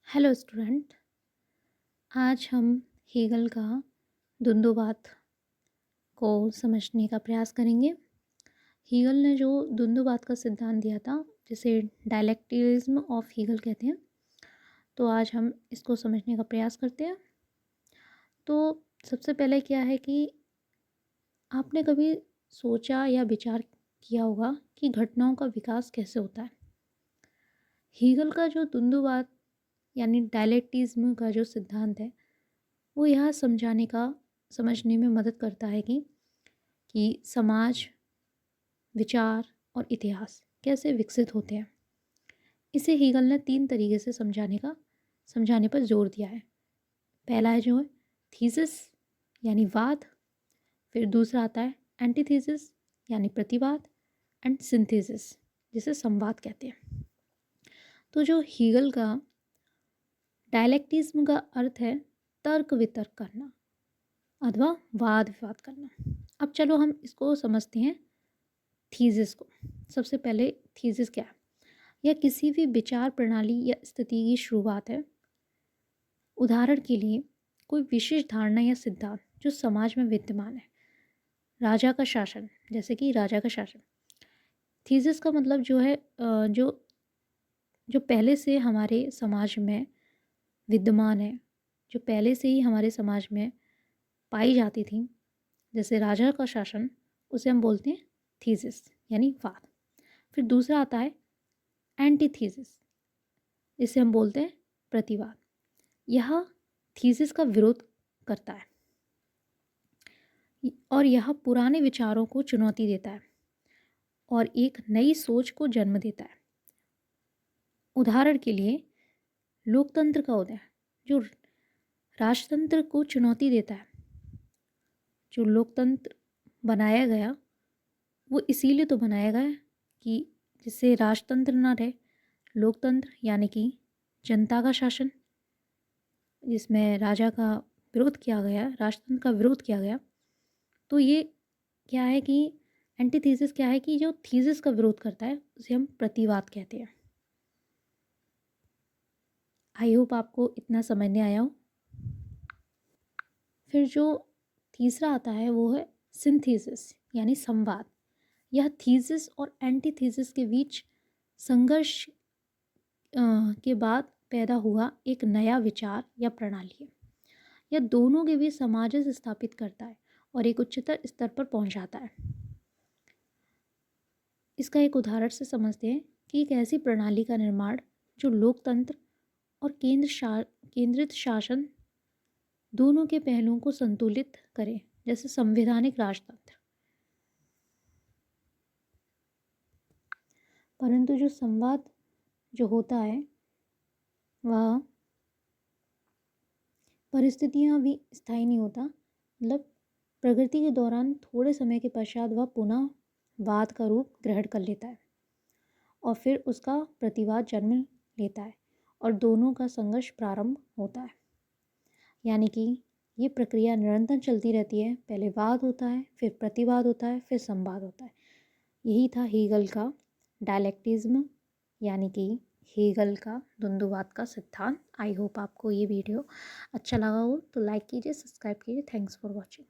Hello student. आज हम Hegel का द्वंद्ववाद को समझने का प्रयास करेंगे। हीगल ने जो द्वंद्ववाद का सिद्धांत दिया था, जिसे डायलेक्टिज्म ऑफ हीगल कहते हैं, तो आज हम इसको समझने का प्रयास करते हैं। तो सबसे पहले क्या है कि आपने कभी सोचा या विचार किया होगा कि घटनाओं का विकास कैसे होता है। हीगल का जो द्वंद्ववाद यानी डायलेक्टिज्म का जो सिद्धांत है, वो यह समझने में मदद करता है कि समाज, विचार और इतिहास कैसे विकसित होते हैं। इसे हीगल ने 3 तरीके से समझाने पर जोर दिया है। पहला है जो है थीसिस यानी वाद, फिर दूसरा आता है एंटीथीसिस यानी प्रतिवाद, एंड सिंथेसिस जिसे संवाद कहते हैं। तो जो हीगल का डायलेक्टिज्म का अर्थ है तर्क वितर्क करना अथवा वाद विवाद करना। अब चलो हम इसको समझते हैं थीसिस को। सबसे पहले थीसिस क्या है? यह किसी भी विचार प्रणाली या स्थिति की शुरुआत है। उदाहरण के लिए कोई विशेष धारणा या सिद्धांत जो समाज में विद्यमान है। राजा का शासन, जैसे कि राजा का शासन। थीसिस का मतलब जो है जो जो पहले से हमारे समाज में विद्यमान है, जो पहले से ही हमारे समाज में पाई जाती थी, जैसे राजा का शासन, उसे हम बोलते हैं थीसिस यानी वाद। फिर दूसरा आता है एंटीथीसिस, इसे हम बोलते हैं प्रतिवाद। यह थीसिस का विरोध करता है और यह पुराने विचारों को चुनौती देता है और एक नई सोच को जन्म देता है। उदाहरण के लिए लोकतंत्र का उदय जो राजतंत्र को चुनौती देता है। जो लोकतंत्र बनाया गया वो इसीलिए तो बनाया गया कि जिससे राजतंत्र ना रहे, लोकतंत्र यानी कि जनता का शासन, जिसमें राजा का विरोध किया गया, राजतंत्र का विरोध किया गया। तो ये क्या है कि एंटीथीसिस क्या है कि जो थीसिस का विरोध करता है उसे हम प्रतिवाद कहते हैं। आई होप आपको इतना समझ में आया हो। फिर जो तीसरा आता है वो है सिंथेसिस यानी संवाद। यह थीसिस और एंटीथीसिस के बीच संघर्ष के बाद पैदा हुआ एक नया विचार या प्रणाली है। यह दोनों के बीच सामंजस्य स्थापित करता है और एक उच्चतर स्तर पर पहुंचाता है। इसका एक उदाहरण से समझते हैं कि एक ऐसी प्रणाली का निर्माण जो लोकतंत्र और केंद्रित शासन दोनों के पहलुओं को संतुलित करे, जैसे संवैधानिक राजतंत्र। परंतु जो संवाद जो होता है वह परिस्थितियाँ भी स्थायी नहीं होता। मतलब प्रगति के दौरान थोड़े समय के पश्चात वह पुनः वाद का रूप ग्रहण कर लेता है और फिर उसका प्रतिवाद जन्म लेता है और दोनों का संघर्ष प्रारंभ होता है। यानी कि ये प्रक्रिया निरंतर चलती रहती है। पहले वाद होता है, फिर प्रतिवाद होता है, फिर संवाद होता है। यही था हीगल का डायलेक्टिज्म यानी कि हीगल का द्वंद्ववाद का सिद्धांत। आई होप आपको ये वीडियो अच्छा लगा हो तो लाइक कीजिए, सब्सक्राइब कीजिए। Thanks for watching.